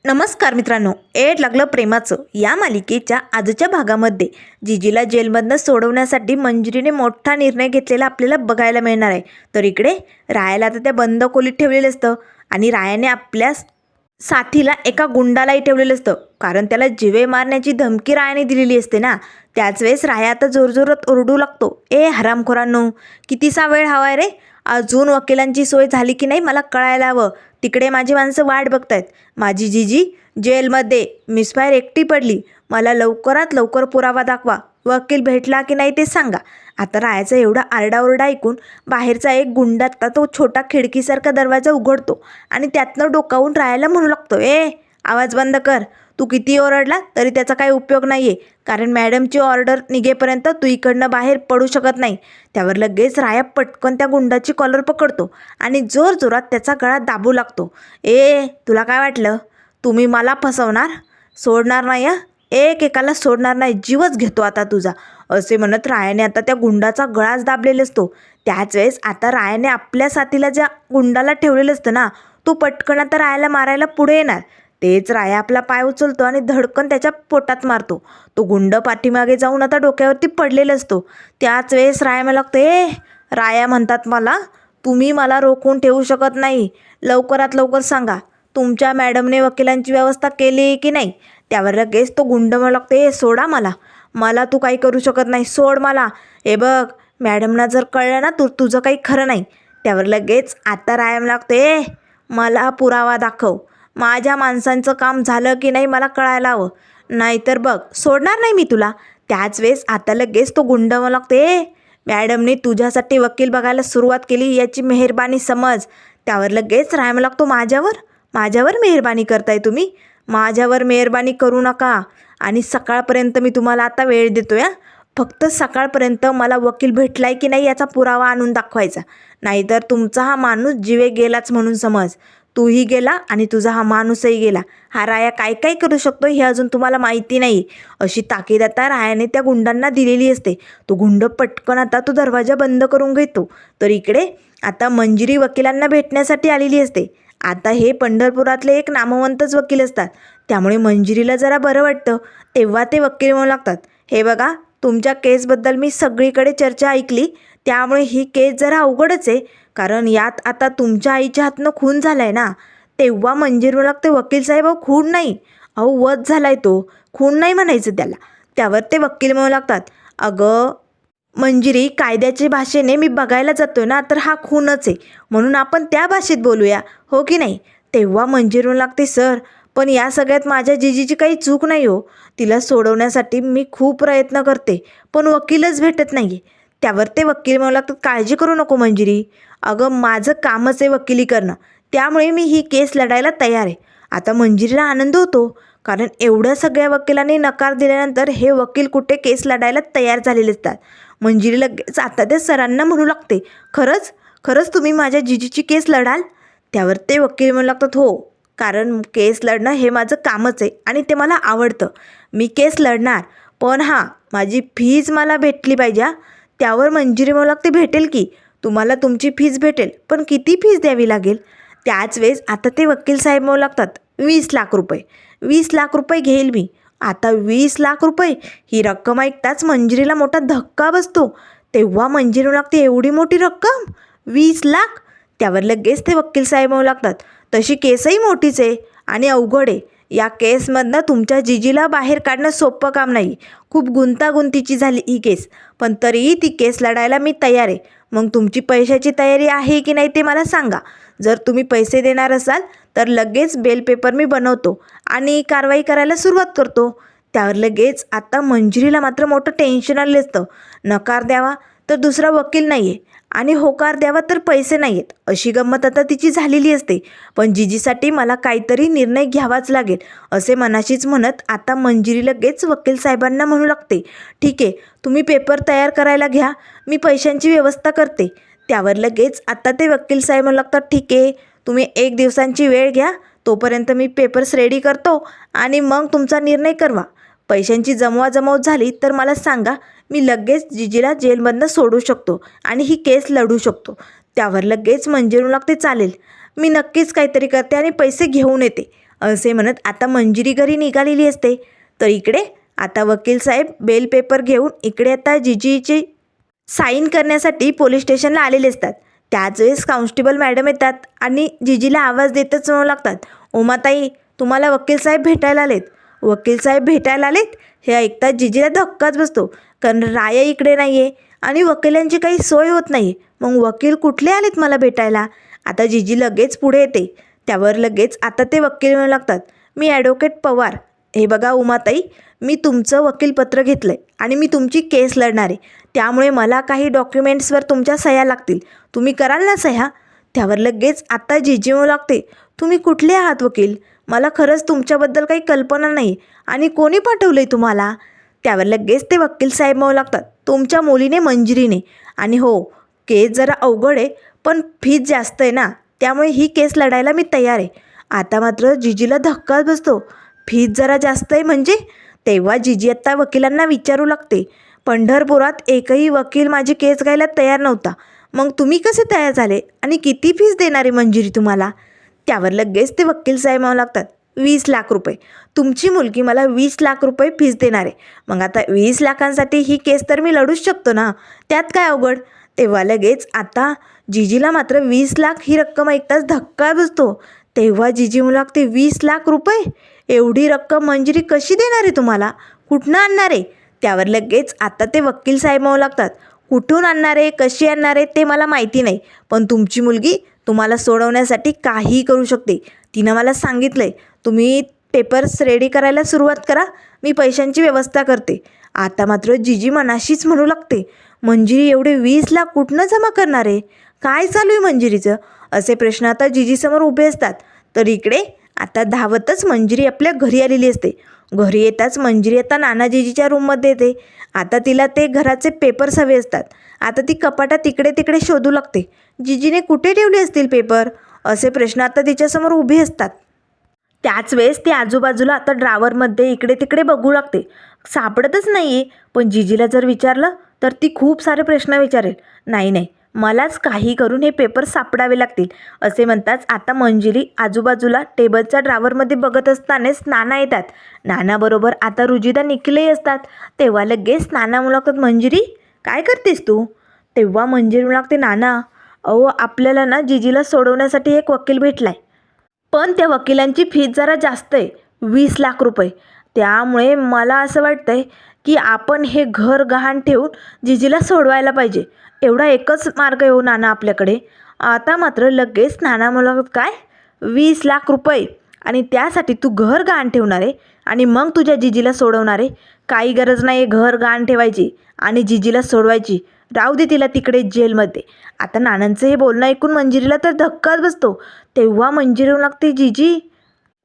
नमस्कार मित्रांनो, एड लागलं प्रेमाचं या मालिकेच्या आजच्या भागामध्ये जिजीला जेलमधनं सोडवण्यासाठी मंजिरीने मोठा निर्णय घेतलेला आपल्याला बघायला मिळणार आहे. तर इकडे रायाला तर त्या बंद खोलीत ठेवलेलं असतं आणि रायाने आपल्या साथीला एका गुंडालाही ठेवलेलं असतं, कारण त्याला जिवे मारण्याची धमकी रायाने दिलेली असते ना. त्याच वेळेस राया आता जोरजोरात ओरडू लागतो, ए हरामखोरांनो, कितीसा वेळ हवाय रे? अजून वकिलांची सोय झाली की नाही मला कळायला हवं. तिकडे माझी माणसं वाट बघतायत. माझी जीजी जेलमध्ये मिसफायर एकटी पडली. मला लवकरात लवकर पुरावा दाखवा. वकील भेटला की नाही ते सांगा. आता रायाचा एवढा आरडाओरडा ऐकून बाहेरचा एक गुंडा तो छोटा खिडकीसारखा दरवाजा उघडतो आणि त्यातनं डोकावून रायाला म्हणू लागतो, ए आवाज बंद कर. तू किती ओरडला तरी त्याचा काही उपयोग नाही आहे, कारण मॅडमची ऑर्डर निघेपर्यंत तू इकडनं बाहेर पडू शकत नाही. त्यावर लगेच राया पटकन त्या गुंडाची कॉलर पकडतो आणि जोरजोरात त्याचा गळा दाबू लागतो. ए तुला काय वाटलं? तुम्ही मला फसवणार? सोडणार नाही, एकाला सोडणार नाही, जीवच घेतो आता तुझा, असे म्हणत रायाने आता त्या गुंडाचा गळाच दाबलेला असतो. त्याच वेळेस आता रायाने आपल्या साथीला ज्या गुंडाला ठेवलेलं असतं ना, तो पटकन आता रायाला मारायला पुढे येणार. तेच राया आपला पाय उचलतो आणि धडकन त्याच्या पोटात मारतो. तो गुंड पाठीमागे जाऊन आता डोक्यावरती पडलेला असतो. त्याच वेळेस राया मला लागतं, ए राया म्हणतात मला, तुम्ही मला रोखून ठेवू शकत नाही. लवकरात लवकर सांगा, तुमच्या मॅडमने वकिलांची व्यवस्था केली की नाही? त्यावर लगेच तो गुंड मला लागतो, ए सोडा मला तू काही करू शकत नाही, सोड मला. हे बघ, मॅडमना जर कळलं ना तुझं काही खरं नाही. त्यावर लगेच आता राया मला लागतो, ए मला पुरावा दाखव. माझ्या माणसांचं काम झालं की नाही मला कळायला हवं, नाहीतर बघ सोडणार नाही मी तुला. त्याच वेळेस आता लगेच तो गुंड मला लागतो, ए मॅडमने तुझ्यासाठी वकील बघायला सुरुवात केली याची मेहरबानी समज. त्यावर लगेच राहायला लागतो, माझ्यावर मेहरबानी करताय तुम्ही? माझ्यावर मेहरबानी करू नका आणि सकाळपर्यंत मी तुम्हाला आता वेळ देतो या. फक्त सकाळपर्यंत मला वकील भेटलाय की नाही याचा पुरावा आणून दाखवायचा, नाहीतर तुमचा हा माणूस जीवे गेलाच म्हणून समज. तूही गेला आणि तुझा हा माणूसही गेला. हा राया काय काय करू शकतो हे अजून तुम्हाला माहिती नाही, अशी ताकीद आता रायाने त्या गुंडांना दिलेली असते. तो गुंड पटकन आता तो दरवाजा बंद करून घेतो. तर इकडे आता मंजिरी वकिलांना भेटण्यासाठी आलेली असते. आता हे पंढरपुरातले एक नामवंतच वकील असतात, त्यामुळे मंजिरीला जरा बरं वाटतं. तेव्हा ते वकील म्हणू लागतात, हे बघा, तुमच्या केसबद्दल मी सगळीकडे चर्चा ऐकली, त्यामुळे ही केस जरा अवघडच आहे, कारण यात आता तुमच्या आईच्या हातनं खून झाला आहे ना. तेव्हा मंजिरी म्हणू लागते, वकील साहेब अहो खून नाही, अहो वध झाला आहे, तो खून नाही म्हणायचं त्याला. त्यावर ते वकील म्हणू लागतात, अगं मंजिरी, कायद्याच्या भाषेने मी बघायला जातोय ना, तर हा खूनच आहे, म्हणून आपण त्या भाषेत बोलूया, हो की नाही? तेव्हा मंजिरी म्हणू लागते, सर पण या सगळ्यात माझ्या जीजीची काही चूक नाही हो. तिला सोडवण्यासाठी मी खूप प्रयत्न करते, पण वकीलच भेटत नाही. त्यावर ते वकील म्हणू लागतात, काळजी करू नको मंजिरी, अगं माझं कामच आहे वकिली करणं, त्यामुळे मी ही केस लढायला तयार आहे. आता मंजिरीला आनंद होतो, कारण एवढ्या सगळ्या वकिलांनी नकार दिल्यानंतर हे वकील कुठे केस लढायला तयार झालेले असतात. मंजिरी लगेच आता त्या सरांना म्हणू लागते, खरंच तुम्ही माझ्या जीजीची केस लढाल? त्यावर ते वकील म्हणू लागतात, हो, कारण केस लढणं हे माझं कामच आहे आणि ते मला आवडतं. मी केस लढणार, पण हां, माझी फीज मला भेटली पाहिजे. त्यावर मंजिरी म्हणू लागते, भेटेल की, तुम्हाला तुमची फीज भेटेल, पण किती फीज द्यावी लागेल? त्याच वेळेस आता ते वकील साहेब म्हणू लागतात, 20 लाख रुपये. 20 लाख रुपये घेईल मी. आता 20 लाख रुपये ही रक्कम ऐकताच मंजिरीला मोठा धक्का बसतो. तेव्हा मंजिरी म्हणू लागते, एवढी मोठी रक्कम, 20 लाख? त्यावर लगेच ते वकील साहेब म्हणू लागतात, तशी केसही मोठीच आहे आणि अवघड आहे. या केसमधनं तुमच्या जीजीला बाहेर काढणं सोपं काम नाही, खूप गुंतागुंतीची झाली ही केस, पण तरीही ती केस लढायला मी तयार आहे. मग तुमची पैशाची तयारी आहे की नाही ते मला सांगा. जर तुम्ही पैसे देणार असाल तर लगेच बेल पेपर मी बनवतो आणि कारवाई करायला सुरुवात करतो. त्यावर लगेच आता मंजिरीला मात्र मोठं टेन्शन आलेलं असतं. नकार द्यावा तर दुसरा वकील नाही आहे आणि होकार द्यावा तर पैसे नाही आहेत, अशी गंमत आता तिची झालेली असते. पण जीजीसाठी मला काहीतरी निर्णय घ्यावाच लागेल, असे मनाशीच म्हणत आता मंजिरी लगेच वकील साहेबांना म्हणू लागते, ठीक आहे, तुम्ही पेपर तयार करायला घ्या, मी पैशांची व्यवस्था करते. त्यावर लगेच आता ते वकील साहेब म्हणू लागतात, ठीक आहे, तुम्ही 1 दिवसांची वेळ घ्या, तोपर्यंत मी पेपर्स रेडी करतो आणि मग तुमचा निर्णय करवा. पैशांची जमवाजमव झाली तर मला सांगा, मी लगेच जीजीला जेलमधनं सोडू शकतो आणि ही केस लढू शकतो. त्यावर लगेच मंजिरी लागते, चालेल, मी नक्कीच काहीतरी करते आणि पैसे घेऊन येते. असे म्हणत आता मंजिरी घरी निघालेली असते. तर इकडे आता वकील साहेब बेल पेपर घेऊन इकडे आता जिजीची साईन करण्यासाठी पोलीस स्टेशनला आलेले असतात. त्याच वेळेस कॉन्स्टेबल मॅडम येतात आणि जिजीला आवाज देतच म्हणू लागतात, उमाताई तुम्हाला वकील साहेब भेटायला आलेत. वकील साहेब भेटायला आलेत हे ऐकतात जिजीला धक्काच बसतो, कारण राया इकडे नाही आहे आणि वकिलांची काही सोय होत नाही. मग वकील कुठले आलेत मला भेटायला? आता जिजी लगेच पुढे येते. त्यावर लगेच आता ते वकील म्हणू लागतात, मी ॲडव्होकेट पवार. हे बघा उमाताई, मी तुमचं वकीलपत्र घेतलं आहे आणि मी तुमची केस लढणार आहे. त्यामुळे मला काही डॉक्युमेंट्सवर तुमच्या सह्या लागतील. तुम्ही कराल ना सह्या? त्यावर लगेच आता जिजी म्हणू लागते, तुम्ही कुठले आहात वकील? मला खरंच तुमच्याबद्दल काही कल्पना नाही आणि कोणी पाठवलं आहे तुम्हाला? त्यावर लगेच ते वकील साहेब म्हणू लागतात, तुमच्या मुलीने मंजिरीने. आणि हो, केस जरा अवघड आहे पण फीज जास्त आहे ना, त्यामुळे ही केस लढायला मी तयार आहे. आता मात्र जिजीला धक्काच बसतो, फीज जरा जास्त आहे म्हणजे? तेव्हा जिजी आता वकिलांना विचारू लागते, पंढरपुरात एकही वकील माझी केस घ्यायला तयार नव्हता, मग तुम्ही कसे तयार झाले आणि किती फीस देणार आहे मंजिरी तुम्हाला? त्यावर लगेच ते वकील साहेब म्हणू लागतात, 20 लाख रुपये. तुमची मुलगी मला 20 लाख रुपये फीस देणार आहे. मग आता 20 लाखांसाठी ही केस तर मी लढूच शकतो ना, त्यात काय अवघड? तेव्हा लगेच आता जिजीला मात्र 20 लाख ही रक्कम ऐकताच धक्का बसतो. तेव्हा जिजी म्हणू लागते, 20 लाख रुपये? एवढी रक्कम मंजिरी कशी देणार आहे तुम्हाला? कुठनं आणणार आहे? त्यावर लगेच आता ते वकील साहेब म्हणू लागतात, कुठून आणणार आहे, कशी आणणार आहे ते मला माहिती नाही, पण तुमची मुलगी तुम्हाला सोडवण्यासाठी काहीही करू शकते. तिनं मला सांगितलं आहे, तुम्ही पेपर्स रेडी करायला सुरुवात करा, मी पैशांची व्यवस्था करते. आता मात्र जिजी मनाशीच म्हणू लागते, मंजिरी एवढे 20 लाख कुठनं जमा करणार आहे? काय चालू आहे मंजिरीचं? असे प्रश्न आता जिजीसमोर उभे असतात. तर इकडे आता धावतच मंजिरी आपल्या घरी आलेली असते. घरी येताच मंजिरी आता नानाजीजीच्या रूममध्ये येते. आता तिला ते घराचे पेपर्स हवे असतात. आता ती कपाटात इकडे तिकडे शोधू लागते, जिजीने कुठे ठेवले असतील पेपर? असे प्रश्न आता तिच्यासमोर उभे असतात. त्याच वेळेस ती आजूबाजूला आता ड्रावरमध्ये इकडे तिकडे बघू लागते, सापडतच नाही आहे. पण जिजीला जर विचारलं तर ती खूप सारे प्रश्न विचारेल. नाही नाही, मलाच काही करून हे पेपर सापडावे लागतील. असे म्हणताच आता मंजिरी आजूबाजूला टेबलच्या ड्रावरमध्ये बघत असतानाच नाना येतात. नानाबरोबर आता रुजिदा निखिलही असतात. तेव्हा लगेच नाना म्हणू लागतात, मंजिरी काय करतेस तू? तेव्हा मंजिरी म्हणू लागते, नाना अहो आपल्याला ना जिजीला सोडवण्यासाठी एक वकील भेटला आहे, पण त्या वकिलांची फीस जरा जास्त आहे, 20 लाख रुपये. त्यामुळे मला असं वाटतं आहे की आपण हे घर गहाण ठेवून जिजीला सोडवायला पाहिजे. एवढा एकच मार्ग आहे हो नाना आपल्याकडे. आता मात्र लगेच नाना मला काय 20 लाख रुपये आणि त्यासाठी तू घर गहाण ठेवणार आहे आणि मग तुझ्या जिजीला सोडवणार आहे? काही गरज नाही आहे घर गहाण ठेवायची आणि जिजीला सोडवायची. राहू दे तिला तिकडे जेलमध्ये. आता नानांचं हे बोलणं ऐकून मंजिरीला तर धक्काच बसतो. तेव्हा मंजिरी म्हणू लागते,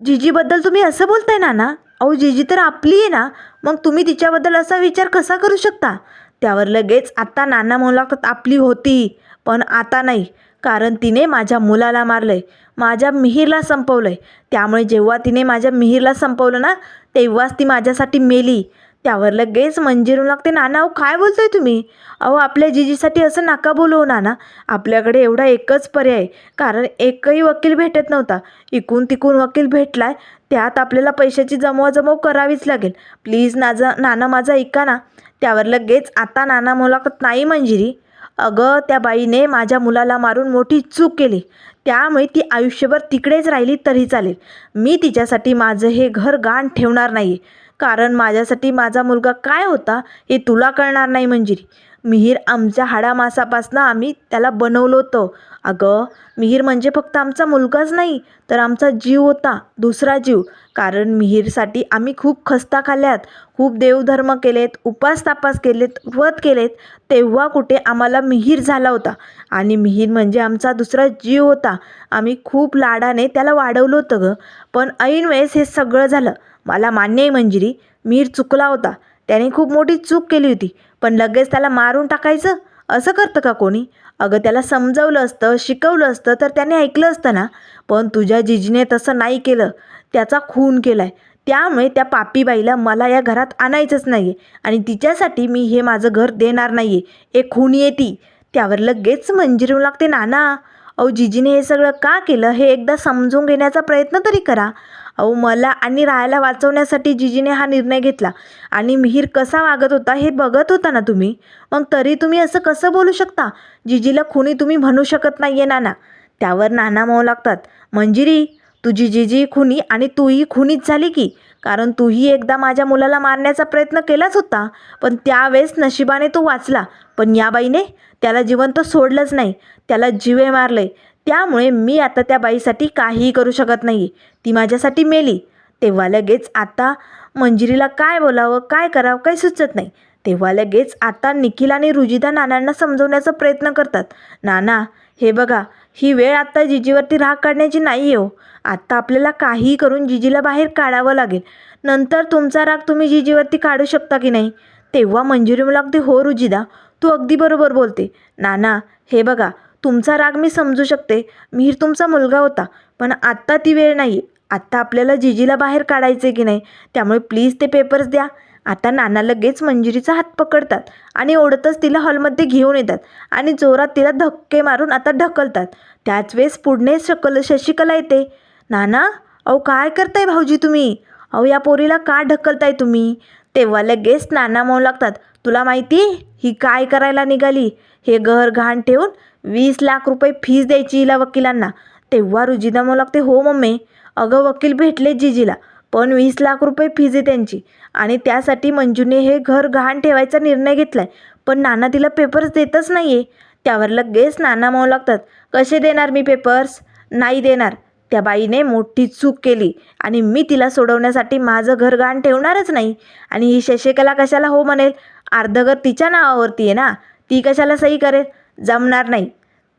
जिजीबद्दल तुम्ही असं बोलताय नाना? अहो जिजी तर आपली आहे ना, मग तुम्ही तिच्याबद्दल असा विचार कसा करू शकता? त्यावर लगेच आता नाना म्हणू लागतात, आपली होती पण आता नाही, कारण तिने माझ्या मुलाला मारलं आहे, माझ्या मिहीरला संपवलं आहे. त्यामुळे जेव्हा तिने माझ्या मिहीरला संपवलं ना, तेव्हाच ती माझ्यासाठी मेली. त्यावर लगेच मंजिरी म्हणू लागते, नाना अहो काय बोलतोय तुम्ही? अहो आपल्या जिजीसाठी असं नका बोलू नाना. आपल्याकडे एवढा एकच पर्याय आहे, कारण एकही वकील भेटत नव्हता. इकून तिकून वकील भेटलाय, त्यात आपल्याला पैशाची जमवाजमव करावीच लागेल. प्लीज नाना माझा ऐका ना. त्यावर लगेच आता नाना म्हणू लागतात, नाही मंजिरी, अगं त्या बाईने माझ्या मुलाला मारून मोठी चूक केली, त्यामुळे ती आयुष्यभर तिकडेच राहिली तरी चालेल. मी तिच्यासाठी माझं हे घर गहाण ठेवणार नाही, कारण माझ्यासाठी माझा मुलगा काय होता हे तुला कळणार नाही मंजिरी. मिहीर आमच्या हाडामासापासनं आम्ही त्याला बनवलं होतं. अगं मिहीर म्हणजे फक्त आमचा मुलगाच नाही तर आमचा जीव होता, दुसरा जीव. कारण मिहीरसाठी आम्ही खूप खस्ता खाल्ल्यात, खूप देवधर्म केलेत, उपास तापास केलेत, व्रत केलेत, तेव्हा कुठे आम्हाला मिहीर झाला होता. आणि मिहीर म्हणजे आमचा दुसरा जीव होता. आम्ही खूप लाडाने त्याला वाढवलं होतं गं. पण ऐन वेळेस हे सगळं झालं. मला मान्य आहे मंजिरी, मिहीर चुकला होता, त्याने खूप मोठी चूक केली होती, पण लगेच त्याला मारून टाकायचं असं करतं का कोणी? अगं त्याला समजावलं असतं, शिकवलं असतं तर त्याने ऐकलं असतं ना. पण तुझ्या जिजीने तसं नाही केलं, त्याचा खून केला आहे. त्यामुळे त्या पापीबाईला मला या घरात आणायचंच नाही आहे आणि तिच्यासाठी मी हे माझं घर देणार नाही आहे. एक खून येते. त्यावर लगेच मंजिरी म्हणू लागते, नाना अहो जिजीने हे सगळं का केलं हे एकदा समजून घेण्याचा प्रयत्न तरी करा. अहो मला आणि राहायला वाचवण्यासाठी जिजीने हा निर्णय घेतला आणि मिहीर कसा वागत होता हे बघत होता ना तुम्ही. मग तरी तुम्ही असं कसं बोलू शकता? जिजीला खुनी तुम्ही म्हणू शकत नाही आहे नाना. त्यावर नाना म्हणू लागतात, मंजिरी तुझी जिजी खुनी आणि तूही खुनीच झाली की. कारण तूही एकदा माझ्या मुलाला मारण्याचा प्रयत्न केलाच होता, पण त्यावेळेस नशिबाने तो वाचला. पण या बाईने त्याला जिवंत सोडलंच नाही, त्याला जीवे मारले. त्यामुळे मी आता त्या बाईसाठी काहीही करू शकत नाही. ती माझ्यासाठी मेली. तेव्हा लगेच आता मंजिरीला काय बोलावं काय करावं काही सुचत नाही. तेव्हा लगेच आता निखिल आणि रुजिदा नानांना समजवण्याचा प्रयत्न करतात. नाना हे बघा, ही वेळ आत्ता जिजीवरती राग काढण्याची नाही आहे हो. आत्ता आपल्याला काहीही करून जिजीला बाहेर काढावं लागेल. नंतर तुमचा राग तुम्ही जिजीवरती काढू शकता की नाही. तेव्हा मंजिरी मला अगदी हो रुजिदा तू अगदी बरोबर बोलते. नाना हे बघा, तुमचा राग मी समजू शकते. मिहीर तुमचा मुलगा होता, पण आत्ता ती वेळ नाही. आत्ता आपल्याला जिजीला बाहेर काढायचे की नाही. त्यामुळे प्लीज ते पेपर्स द्या. आता नाना लगेच मंजिरीचा हात पकडतात आणि ओढतच तिला हॉलमध्ये घेऊन येतात आणि जोरात तिला धक्के मारून आता ढकलतात. त्याच वेळेस पुढे शशिकला येते. नाना अहो काय करताय भाऊजी तुम्ही? अहो या पोरीला का ढकलताय तुम्ही? तेव्हा लगेच नाना म्हणू लागतात, तुला माहिती ही काय करायला निघाली? हे घर घाण ठेवून 20 लाख रुपये फीस द्यायची हिला वकिलांना. तेव्हा रुजिदा म्हणू लागते, हो मम्मी, अगं वकील भेटले जिजीला, पण 20 लाख रुपये फीज आहे त्यांची आणि त्यासाठी मंजूने हे घर गहाण ठेवायचा निर्णय घेतलाय. पण नाना तिला पेपर्स देतच नाही आहे. त्यावर लगेच नाना म्हणू लागतात, कसे देणार मी पेपर्स? नाही देणार. त्या बाईने मोठी चूक केली आणि मी तिला सोडवण्यासाठी माझं घर गहाण ठेवणारच नाही. आणि ही शशिकला कशाला हो म्हणेल? अर्धं घर तिच्या नावावरती आहे ना, ती कशाला सही करेल? जमणार नाही.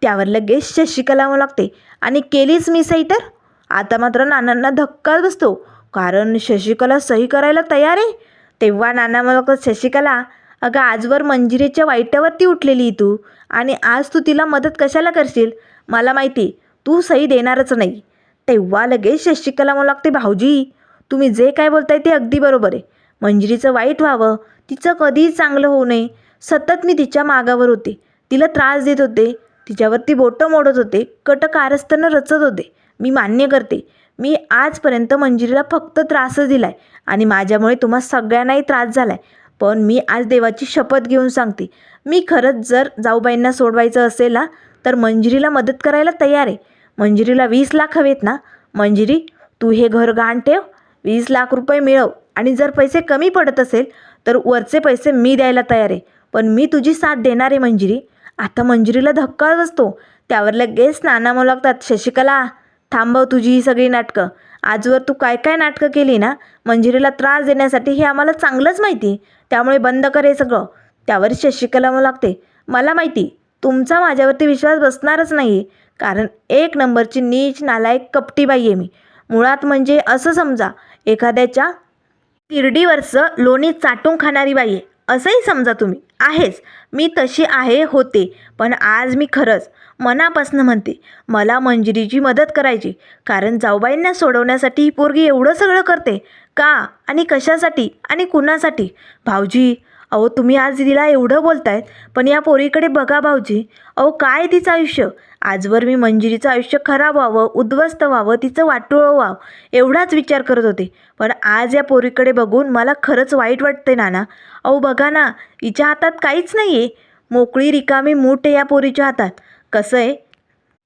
त्यावर लगेच शशिकला म्हणू लागते, आणि केलीच मी सही तर? आता मात्र नानांना धक्का बसतो, कारण शशिकला सही करायला तयार आहे. तेव्हा नाना म्हणू, शशिकला अगं आजवर मंजिरीच्या वाईटावरती उठलेली तू, आणि आज तू तिला मदत कशाला करशील? मला माहिती तू सही देणारच नाही. तेव्हा लगेच शशिकला म्हणू लागते, भाऊजी तुम्ही जे काय बोलताय ते अगदी बरोबर आहे. मंजिरीचं वाईट व्हावं, तिचं कधीही चांगलं होऊ नये. सतत मी तिच्या मागावर होते, तिला त्रास देत होते, तिच्यावरती बोटं मोडत होते, कट कारस्थानं रचत होते. मी मान्य करते, मी आजपर्यंत मंजिरीला फक्त त्रासच दिला आहे आणि माझ्यामुळे तुम्हा सगळ्यांनाही त्रास झाला आहे. पण मी आज देवाची शपथ घेऊन सांगते, मी खरंच जर जाऊबाईंना सोडवायचं असेल ना तर मंजिरीला मदत करायला तयार आहे. मंजिरीला 20 लाख हवेत ना? मंजिरी तू हे घर गहाण ठेव, 20 लाख रुपये मिळव, आणि जर पैसे कमी पडत असेल तर वरचे पैसे मी द्यायला तयार आहे. पण मी तुझी साथ देणार आहे मंजिरी. आता मंजिरीला धक्का बसतो. त्यावर लगेच नाना म्हणू लागतात, शशिकला थांबव तुझी ही सगळी नाटकं. आजवर तू काय काय नाटकं केली ना मंजिरीला त्रास देण्यासाठी, हे आम्हाला चांगलंच माहिती. त्यामुळे बंद कर हे सगळं. त्यावर शशिकला म्हणू लागते, मला माहिती तुमचा माझ्यावरती विश्वास बसणारच नाही, कारण एक नंबरची नीच नालायक कपटी बाई आहे मी. मुळात म्हणजे असं समजा, एखाद्याच्या तिरडीवरचं लोणी चाटून खाणारी बाई आहे, असंही समजा तुम्ही. आहेच, मी तशी आहे होते. पण आज मी खरंच मनापासून म्हणते, मला मंजिरीची मदत करायची. कारण जाऊबाईंना सोडवण्यासाठी ही पोरगी एवढं सगळं करते का, आणि कशासाठी आणि कुणासाठी? भाऊजी अहो तुम्ही आज तिला एवढं बोलतायत, पण या पोरीकडे बघा भाऊजी. अहो काय तिचं आयुष्य. आजवर मी मंजिरीचं आयुष्य खराब व्हावं, उद्ध्वस्त व्हावं, तिचं वाटोळं व्हावं एवढाच विचार करत होते. पण आज या पोरीकडे बघून मला खरंच वाईट वाटते नाना. अहो बघा ना, हिच्या हातात काहीच नाही आहे. मोकळी रिकामी मूठ आहे या पोरीच्या हातात. कसं आहे,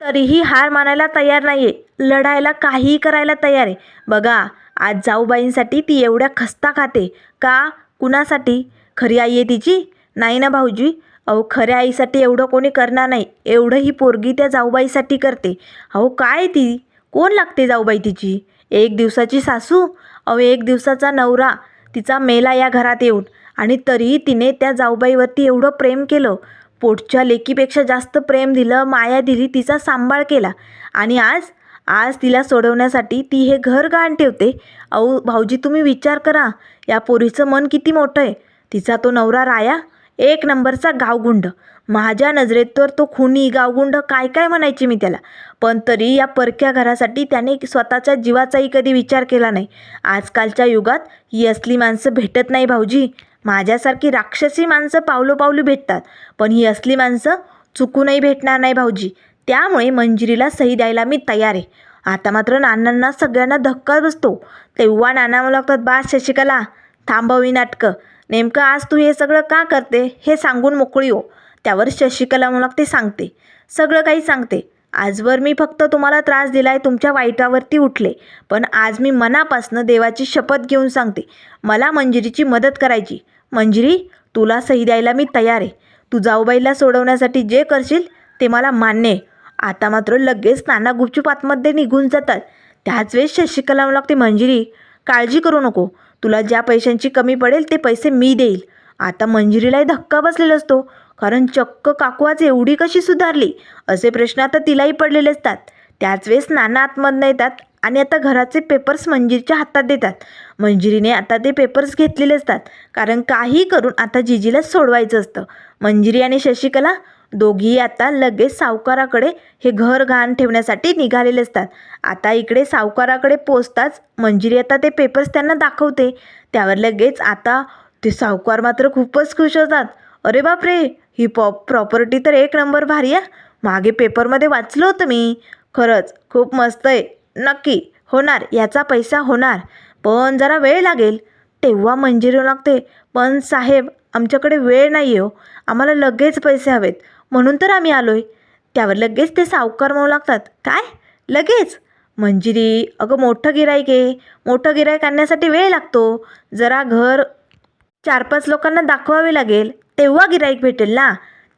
तरीही हार मानायला तयार नाही आहे, लढायला काहीही करायला तयार आहे. बघा आज जाऊबाईंसाठी ती एवढ्या खस्ता खाते का? कुणासाठी? खरी आई आहे तिची? नाही ना भाऊजी. अहो खऱ्या आईसाठी एवढं कोणी करणार नाही, एवढं ही पोरगी त्या जाऊबाईसाठी करते. अहो काय ती, कोण लागते जाऊबाई तिची? 1 दिवसाची सासू? अहो 1 दिवसाचा नवरा तिचा मेला या घरात येऊन, आणि तरीही तिने त्या जाऊबाईवरती एवढं प्रेम केलं. पोटच्या लेकीपेक्षा जास्त प्रेम दिलं, माया दिली, तिचा सांभाळ केला. आणि आज तिला सोडवण्यासाठी ती हे घर गहाण ठेवते. अहो भाऊजी तुम्ही विचार करा, या पोरीचं मन किती मोठं आहे. तिचा तो नवरा राया 1 नंबरचा गावगुंड. माझ्या नजरेत तर तो खुनी गावगुंड काय काय म्हणायची मी त्याला. पण तरी या परक्या घरासाठी त्याने स्वतःच्या जीवाचाही कधी विचार केला नाही. आजकालच्या युगात ही असली माणसं भेटत नाही भाऊजी. माझ्यासारखी राक्षसी माणसं पावलोपावली भेटतात, पण ही असली माणसं चुकूनही भेटणार नाही भाऊजी. त्यामुळे मंजिरीला सही द्यायला मी तयार आहे. आता मात्र नानांना सगळ्यांना धक्का बसतो. तेव्हा नाना म्हणू लागतात, "बस शशिकला, थांबव नाटकं. नेमकं आज तू हे सगळं का करते हे सांगून मोकळी हो." त्यावर शशिकला म्हणू लागते, "सांगते, सगळं काही सांगते. आजवर मी फक्त तुम्हाला त्रास दिलाय, तुमच्या वाईटावरती उठले. पण आज मी मनापासनं देवाची शपथ घेऊन सांगते, मला मंजिरीची मदत करायची. मंजिरी, तुला सही द्यायला मी तयार आहे. तू जाऊबाईला सोडवण्यासाठी जे करशील ते मला मान्य आहे." आता मात्र लगेच नाना गुपचूप आतमध्ये निघून जातात. त्याच वेळेस शशिकला म्हणू लागते, "मंजिरी, काळजी करू नको. तुला ज्या पैशांची कमी पडेल ते पैसे मी देईल." आता मंजिरीलाही धक्का बसलेला असतो, कारण चक्क काकू आज एवढी कशी सुधारली असे प्रश्न आता तिलाही पडलेले असतात. त्याच वेळेस नाना आतमधनं येतात आणि आता घराचे पेपर्स मंजिरीच्या हातात देतात. मंजिरीने आता ते पेपर्स घेतलेले असतात, कारण काही करून आता जिजीला सोडवायचं असतं. मंजिरी आणि शशिकला दोघीही आता लगेच सावकाराकडे हे घर गहाण ठेवण्यासाठी निघालेले असतात. आता इकडे सावकाराकडे पोचताच मंजिरी आता ते पेपर्स त्यांना दाखवते. त्यावर लगेच आता ते सावकार मात्र खूपच खुश होतात. "अरे बापरे, ही प्रॉपर्टी तर एक नंबर भारी आहे. मागे पेपरमध्ये वाचलं होतं मी. खरंच खूप मस्त आहे. नक्की होणार, याचा पैसा होणार. पण जरा वेळ लागेल." तेव्हा मंजिरी लागते, "पण साहेब, आमच्याकडे वेळ नाही आहे हो. आम्हाला लगेच पैसे हवेत, म्हणून तर आम्ही आलो आहे." त्यावर लगेच ते सावकार म्हणू लागतात, "काय लगेच?" मंजिरी, "अगं मोठं गिऱ्हाईक आहे. मोठं गिऱ्हाईक आणण्यासाठी वेळ लागतो. जरा घर 4-5 लोकांना दाखवावे लागेल, तेव्हा गिऱ्हाईक भेटेल ना."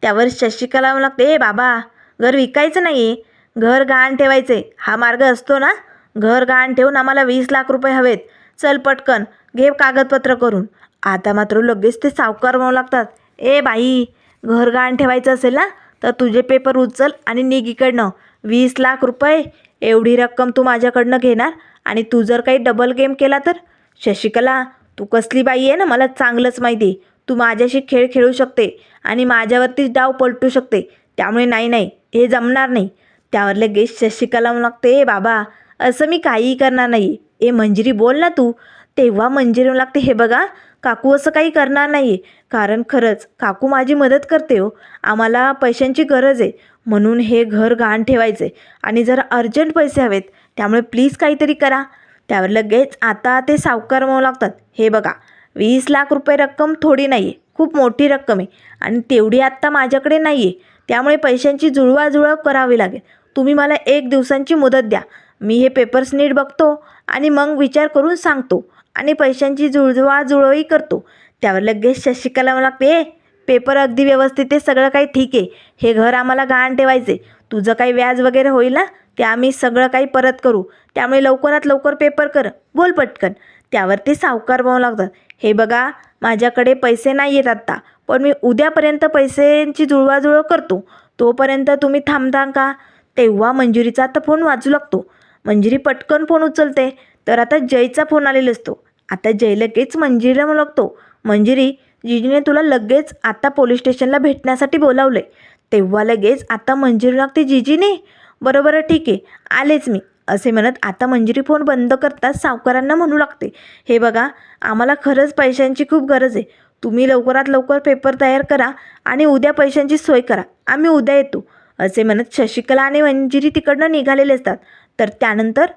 त्यावर शशिकला म्हणू लागते, बाबा, घर विकायचं नाही आहे, घर गहाण ठेवायचे. हा मार्ग असतो ना. घर गहाण ठेवून आम्हाला 20 लाख रुपये हवेत. चल पटकन घे कागदपत्र करून." आता मात्र लगेच ते सावकार म्हणू लागतात, "ए बाई, घर गहाण ठेवायचं असेल ना तर तुझे पेपर उचल आणि निघ इकडनं. 20 लाख रुपये एवढी रक्कम तू माझ्याकडनं घेणार, आणि तू जर काही डबल गेम केला तर?" "शशिकला, तू कसली बाई आहे ना मला चांगलंच माहिती आहे. तू माझ्याशी खेळ खेळू शकते आणि माझ्यावरतीच डाव पलटू शकते. त्यामुळे नाही, हे जमणार नाही." त्यावर लगेच शशिकला म्हणू लागते, बाबा, असं मी काहीही करणार नाही. ए मंजिरी, बोल ना तू." तेव्हा मंजिरी म्हणू लागते, "हे बघा काकू, असं काही करणार नाही आहे. कारण खरंच काकू माझी मदत करते हो. आम्हाला पैशांची गरज आहे, म्हणून हे घर गहाण ठेवायचं आहे आणि जरा अर्जंट पैसे हवेत. त्यामुळे प्लीज काहीतरी करा." त्यावर लगेच आता ते सावकार म्हणू लागतात, "हे बघा, 20 लाख रुपये रक्कम थोडी नाही आहे, खूप मोठी रक्कम आहे आणि तेवढी आत्ता माझ्याकडे नाही आहे. त्यामुळे पैशांची जुळवाजुळव करावी लागेल. तुम्ही मला 1 दिवसांची मुदत द्या. मी हे पेपर्स नीट बघतो आणि मग विचार करून सांगतो आणि पैशांची जुळवाजुळवही करतो." त्यावर लगेच शशिकला म्हणू लागते, पेपर अगदी व्यवस्थित आहे, सगळं काही ठीक आहे. हे घर आम्हाला गहाण ठेवायचे. तुझं काही व्याज वगैरे होईल ना, ते आम्ही सगळं काही परत करू. त्यामुळे लवकरात लवकर पेपर कर, बोल पटकन." त्यावर ते सावकार म्हणू लागतात, "हे बघा, माझ्याकडे पैसे नाही आहेत आत्ता, पण मी उद्यापर्यंत पैशांची जुळवाजुळव करतो. तोपर्यंत तुम्ही थांबता का?" तेव्हा मंजिरीचा आता फोन वाजू लागतो. मंजिरी पटकन फोन उचलते, तर आता जयचा फोन आलेला असतो. आता जय लगेच मंजिरीला म्हणू लागतो, "मंजिरी, जीजीने तुला लगेच आता पोलीस स्टेशनला भेटण्यासाठी बोलावलं आहे." तेव्हा लगेच आता मंजिरी लागते, "जीजीने? बरोबर, ठीक आहे, आलेच मी." असे म्हणत आता मंजिरी फोन बंद करताच सावकारांना म्हणू लागते, "हे बघा, आम्हाला खरंच पैशांची खूप गरज आहे. तुम्ही लवकरात लवकर पेपर तयार करा आणि उद्या पैशांची सोय करा. आम्ही उद्या येतो." असे म्हणत शशिकला आणि मंजिरी तिकडनं निघालेले असतात. तर त्यानंतर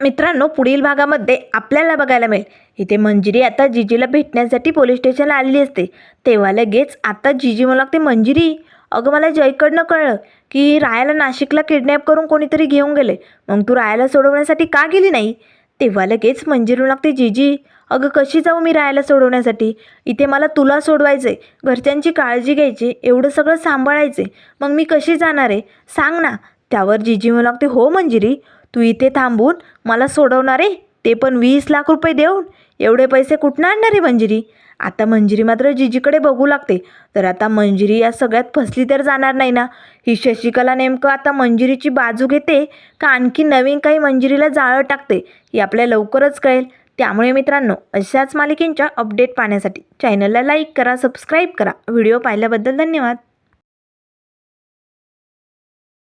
मित्रांनो, पुढील भागामध्ये आपल्याला बघायला मिळेल, इथे मंजिरी आता जीजीला भेटण्यासाठी पोलीस स्टेशनला आलेली असते. तेव्हा लगेच आता जीजी म्हणू लागते, "मंजिरी, अगं मला जयकडनं कळलं की रायाला नाशिकला किडनॅप करून कोणीतरी घेऊन गेले. मग तू रायाला सोडवण्यासाठी का गेली नाही?" तेव्हा लगेच मंजिरी म्हणू लागते, "जीजी, अगं कशी जाऊ मी रायाला सोडवण्यासाठी? इथे मला तुला सोडवायचं आहे, घरच्यांची काळजी घ्यायची, एवढं सगळं सांभाळायचं आहे. मग मी कशी जाणार आहे, सांग ना." त्यावर जीजी म्हणू लागते, "हो मंजिरी, तू इथे थांबून मला सोडवणार आहे, ते पण 20 लाख रुपये देऊन? एवढे पैसे कुठनं आणणार आहे मंजिरी?" आता मंजिरी मात्र जीजीकडे बघू लागते. तर आता मंजिरी या सगळ्यात फसली तर जाणार नाही ना. ही शशिकला नेमकं आता मंजिरीची बाजू घेते का आणखी नवीन काही मंजिरीला जाळं टाकते, हे आपल्याला लवकरच कळेल. त्यामुळे मित्रांनो, अशाच मालिकेंच्या अपडेट पाहण्यासाठी चॅनलला लाईक करा, सबस्क्राईब करा. व्हिडिओ पाहिल्याबद्दल धन्यवाद.